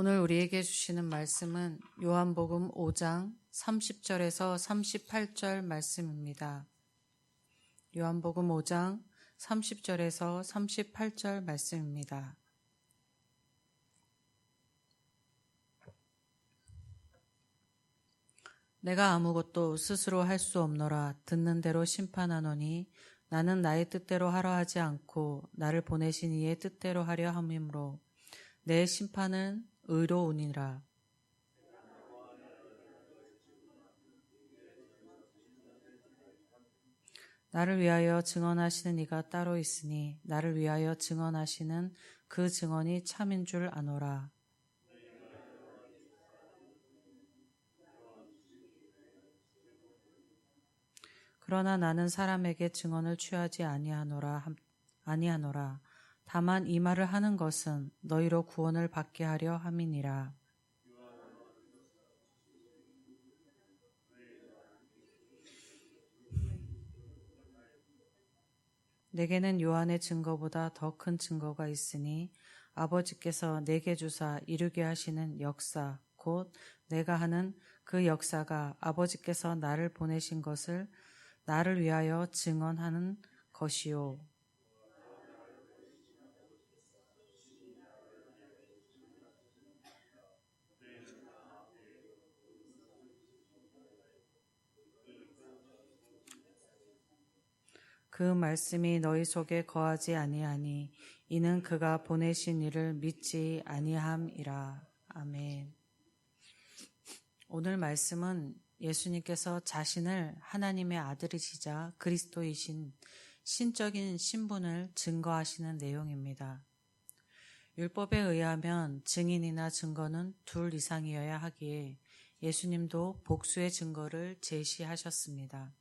오늘 우리에게 주시는 말씀은 요한복음 5장 30절에서 38절 말씀입니다. 요한복음 5장 30절에서 38절 말씀입니다. 내가 아무것도 스스로 할 수 없노라. 듣는 대로 심판하노니 나는 나의 뜻대로 하려 하지 않고 나를 보내신 이의 뜻대로 하려 함이므로 내 심판은 의로우니라. 나를 위하여 증언하시는 이가 따로 있으니 나를 위하여 증언하시는 그 증언이 참인 줄 아노라. 그러나 나는 사람에게 증언을 취하지 아니하노라. 다만 이 말을 하는 것은 너희로 구원을 받게 하려 함이니라. 내게는 요한의 증거보다 더 큰 증거가 있으니 아버지께서 내게 주사 이루게 하시는 역사 곧 내가 하는 그 역사가 아버지께서 나를 보내신 것을 나를 위하여 증언하는 것이요. 그 말씀이 너희 속에 거하지 아니하니 이는 그가 보내신 이를 믿지 아니함이라. 아멘. 오늘 말씀은 예수님께서 자신을 하나님의 아들이시자 그리스도이신 신적인 신분을 증거하시는 내용입니다. 율법에 의하면 증인이나 증거는 둘 이상이어야 하기에 예수님도 복수의 증거를 제시하셨습니다.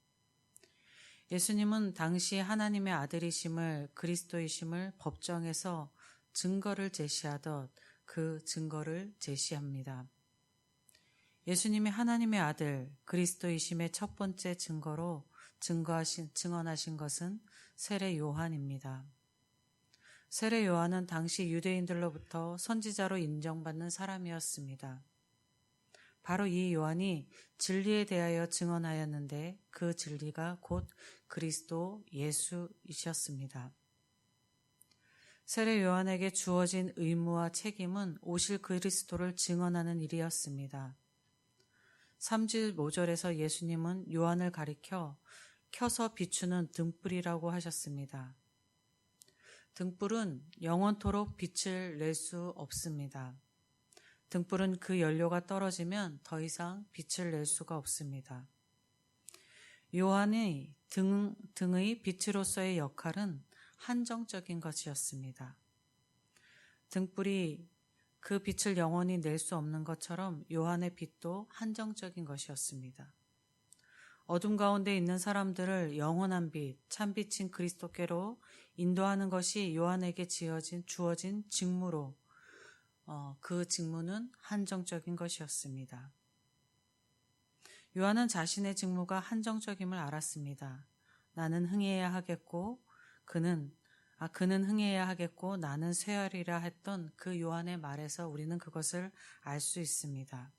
예수님은 당시 하나님의 아들이심을 그리스도이심을 법정에서 증거를 제시하듯 그 증거를 제시합니다. 예수님이 하나님의 아들 그리스도이심의 첫 번째 증거로 증언하신 것은 세례 요한입니다. 세례 요한은 당시 유대인들로부터 선지자로 인정받는 사람이었습니다. 바로 이 요한이 진리에 대하여 증언하였는데 그 진리가 곧 그리스도 예수이셨습니다. 세례 요한에게 주어진 의무와 책임은 오실 그리스도를 증언하는 일이었습니다. 3절 5절에서 예수님은 요한을 가리켜 켜서 비추는 등불이라고 하셨습니다. 등불은 영원토록 빛을 낼 수 없습니다. 등불은 그 연료가 떨어지면 더 이상 빛을 낼 수가 없습니다. 요한의 등의 빛으로서의 역할은 한정적인 것이었습니다. 등불이 그 빛을 영원히 낼 수 없는 것처럼 요한의 빛도 한정적인 것이었습니다. 어둠 가운데 있는 사람들을 영원한 빛, 참빛인 그리스도께로 인도하는 것이 요한에게 주어진 직무로 그 직무는 한정적인 것이었습니다. 요한은 자신의 직무가 한정적임을 알았습니다. 나는 흥해야 하겠고 그는 흥해야 하겠고 나는 쇠하리라 했던 그 요한의 말에서 우리는 그것을 알 수 있습니다.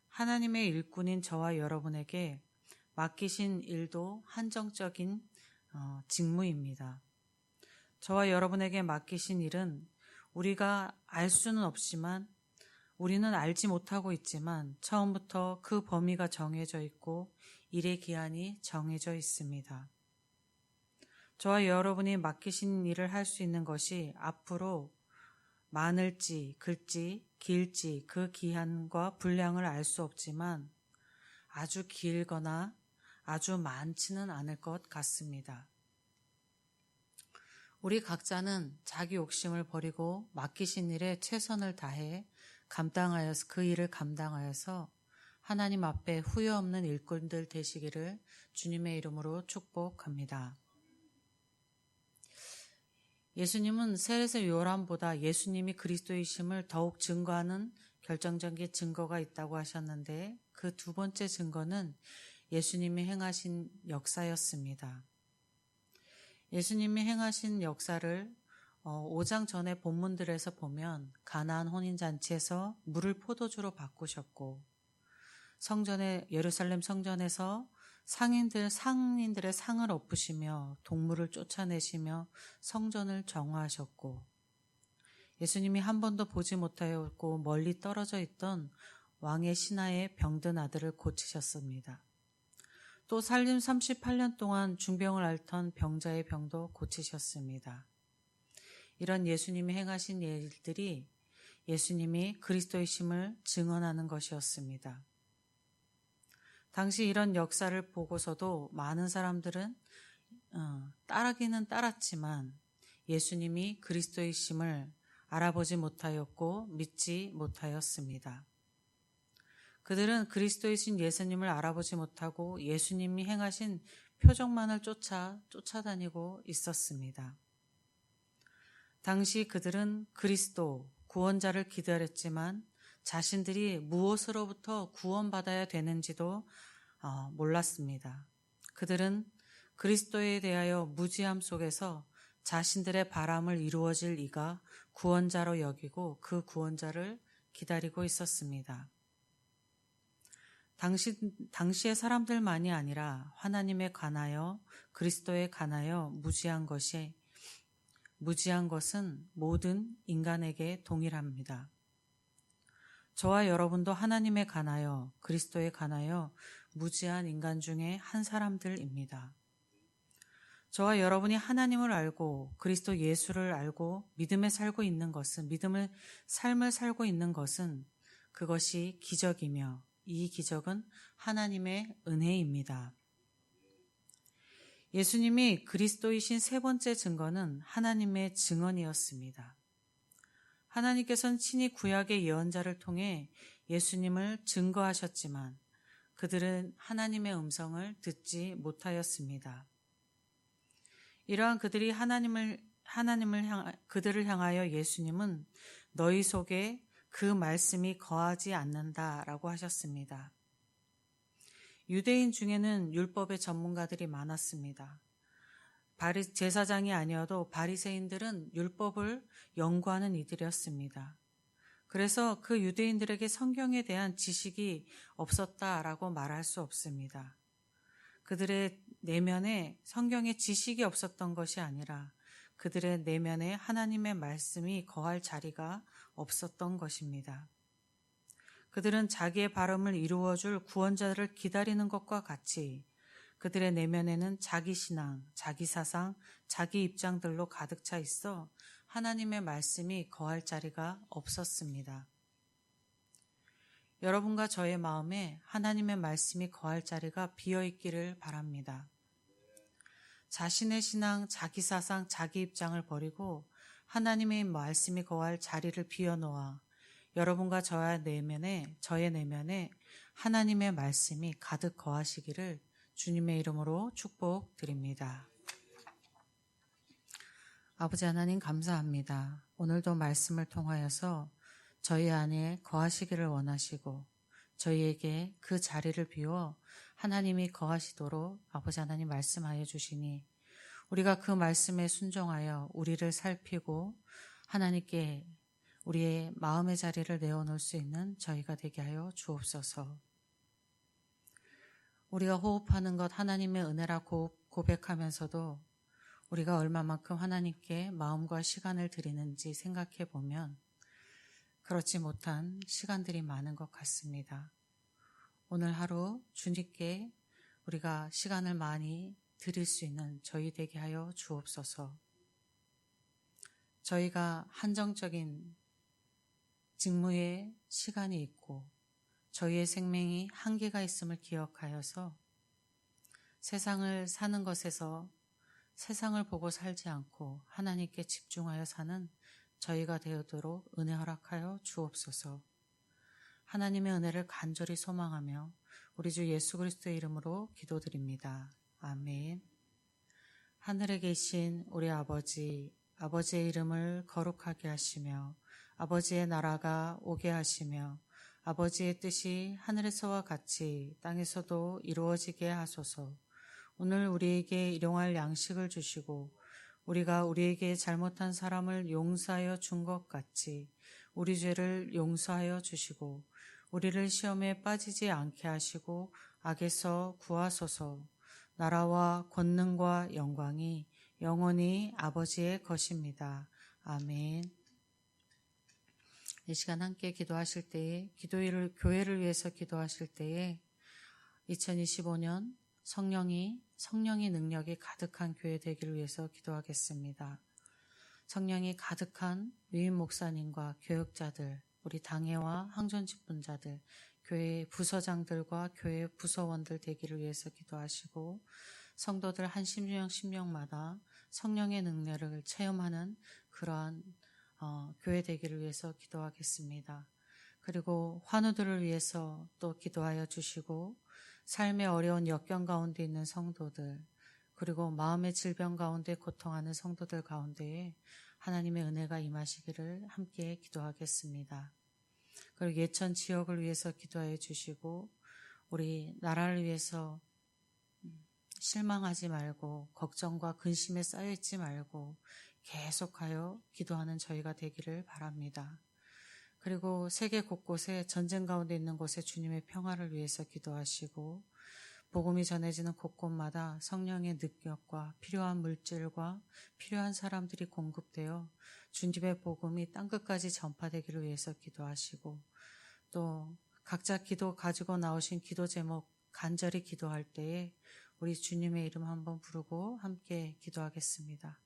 하나님의 일꾼인 저와 여러분에게 맡기신 일도 한정적인 직무입니다. 저와 여러분에게 맡기신 일은 우리가 알 수는 없지만 우리는 알지 못하고 있지만 처음부터 그 범위가 정해져 있고 일의 기한이 정해져 있습니다. 저와 여러분이 맡기신 일을 할 수 있는 것이 앞으로 많을지 글지 길지 그 기한과 분량을 알 수 없지만 아주 길거나 아주 많지는 않을 것 같습니다. 우리 각자는 자기 욕심을 버리고 맡기신 일에 최선을 다해 그 일을 감당하여서 하나님 앞에 후회 없는 일꾼들 되시기를 주님의 이름으로 축복합니다. 예수님은 세례자 요한보다 예수님이 그리스도이심을 더욱 증거하는 결정적인 증거가 있다고 하셨는데 그 두 번째 증거는 예수님이 행하신 역사였습니다. 예수님이 행하신 역사를 5장 전에 본문들에서 보면 가나안 혼인잔치에서 물을 포도주로 바꾸셨고 예루살렘 성전에서 상인들의 상을 엎으시며 동물을 쫓아내시며 성전을 정화하셨고 예수님이 한 번도 보지 못하였고 멀리 떨어져 있던 왕의 신하의 병든 아들을 고치셨습니다. 또 살림 38년 동안 중병을 앓던 병자의 병도 고치셨습니다. 이런 예수님이 행하신 일들이 예수님이 그리스도이심을 증언하는 것이었습니다. 당시 이런 역사를 보고서도 많은 사람들은 따르기는 따랐지만 예수님이 그리스도이심을 알아보지 못하였고 믿지 못하였습니다. 그들은 그리스도이신 예수님을 알아보지 못하고 예수님이 행하신 표적만을 쫓아다니고 있었습니다. 당시 그들은 그리스도, 구원자를 기다렸지만 자신들이 무엇으로부터 구원받아야 되는지도 몰랐습니다. 그들은 그리스도에 대하여 무지함 속에서 자신들의 바람을 이루어질 이가 구원자로 여기고 그 구원자를 기다리고 있었습니다. 당시의 사람들만이 아니라 하나님에 관하여 그리스도에 관하여 무지한 것은 모든 인간에게 동일합니다. 저와 여러분도 하나님에 관하여 그리스도에 관하여 무지한 인간 중에 한 사람들입니다. 저와 여러분이 하나님을 알고 그리스도 예수를 알고 믿음을 살고 있는 것은 그것이 기적이며 이 기적은 하나님의 은혜입니다. 예수님이 그리스도이신 세 번째 증거는 하나님의 증언이었습니다. 하나님께서는 친히 구약의 예언자를 통해 예수님을 증거하셨지만 그들은 하나님의 음성을 듣지 못하였습니다. 이러한 그들을 향하여 예수님은 너희 속에 그 말씀이 거하지 않는다라고 하셨습니다. 유대인 중에는 율법의 전문가들이 많았습니다. 제사장이 아니어도 바리새인들은 율법을 연구하는 이들이었습니다. 그래서 그 유대인들에게 성경에 대한 지식이 없었다라고 말할 수 없습니다. 그들의 내면에 성경의 지식이 없었던 것이 아니라 그들의 내면에 하나님의 말씀이 거할 자리가 없었던 것입니다. 그들은 자기의 바람을 이루어줄 구원자를 기다리는 것과 같이 그들의 내면에는 자기 신앙, 자기 사상, 자기 입장들로 가득 차 있어 하나님의 말씀이 거할 자리가 없었습니다. 여러분과 저의 마음에 하나님의 말씀이 거할 자리가 비어있기를 바랍니다. 자신의 신앙, 자기 사상, 자기 입장을 버리고 하나님의 말씀이 거할 자리를 비워놓아 여러분과 저의 내면에 하나님의 말씀이 가득 거하시기를 주님의 이름으로 축복드립니다. 아버지 하나님 감사합니다. 오늘도 말씀을 통하여서 저희 안에 거하시기를 원하시고 저희에게 그 자리를 비워 하나님이 거하시도록 아버지 하나님 말씀하여 주시니 우리가 그 말씀에 순종하여 우리를 살피고 하나님께 우리의 마음의 자리를 내어놓을 수 있는 저희가 되게 하여 주옵소서. 우리가 호흡하는 것 하나님의 은혜라고 고백하면서도 우리가 얼마만큼 하나님께 마음과 시간을 드리는지 생각해 보면 그렇지 못한 시간들이 많은 것 같습니다. 오늘 하루 주님께 우리가 시간을 많이 드릴 수 있는 저희 되게 하여 주옵소서. 저희가 한정적인 직무의 시간이 있고 저희의 생명이 한계가 있음을 기억하여서 세상을 사는 것에서 세상을 보고 살지 않고 하나님께 집중하여 사는 저희가 되도록 은혜 허락하여 주옵소서. 하나님의 은혜를 간절히 소망하며 우리 주 예수 그리스도의 이름으로 기도드립니다. 아멘. 하늘에 계신 우리 아버지, 아버지의 이름을 거룩하게 하시며 아버지의 나라가 오게 하시며 아버지의 뜻이 하늘에서와 같이 땅에서도 이루어지게 하소서. 오늘 우리에게 일용할 양식을 주시고 우리가 우리에게 잘못한 사람을 용서하여 준 것 같이 우리 죄를 용서하여 주시고 우리를 시험에 빠지지 않게 하시고 악에서 구하소서. 나라와 권능과 영광이 영원히 아버지의 것입니다. 아멘. 이 시간 함께 기도하실 때에 교회를 위해서 기도하실 때에 2025년 성령의 능력이 가득한 교회 되기를 위해서 기도하겠습니다. 성령이 가득한 위임 목사님과 교역자들, 우리 당회와 항전 직분자들, 교회 부서장들과 교회 부서원들 되기를 위해서 기도하시고 성도들 한 심령마다 성령의 능력을 체험하는 그러한 교회 되기를 위해서 기도하겠습니다. 그리고 환우들을 위해서 또 기도하여 주시고 삶의 어려운 역경 가운데 있는 성도들, 그리고 마음의 질병 가운데 고통하는 성도들 가운데에 하나님의 은혜가 임하시기를 함께 기도하겠습니다. 그리고 예천 지역을 위해서 기도해 주시고 우리 나라를 위해서 실망하지 말고 걱정과 근심에 쌓여있지 말고 계속하여 기도하는 저희가 되기를 바랍니다. 그리고 세계 곳곳에 전쟁 가운데 있는 곳에 주님의 평화를 위해서 기도하시고 복음이 전해지는 곳곳마다 성령의 능력과 필요한 물질과 필요한 사람들이 공급되어 주님의 복음이 땅끝까지 전파되기를 위해서 기도하시고 또 각자 기도 가지고 나오신 기도 제목 간절히 기도할 때에 우리 주님의 이름 한번 부르고 함께 기도하겠습니다.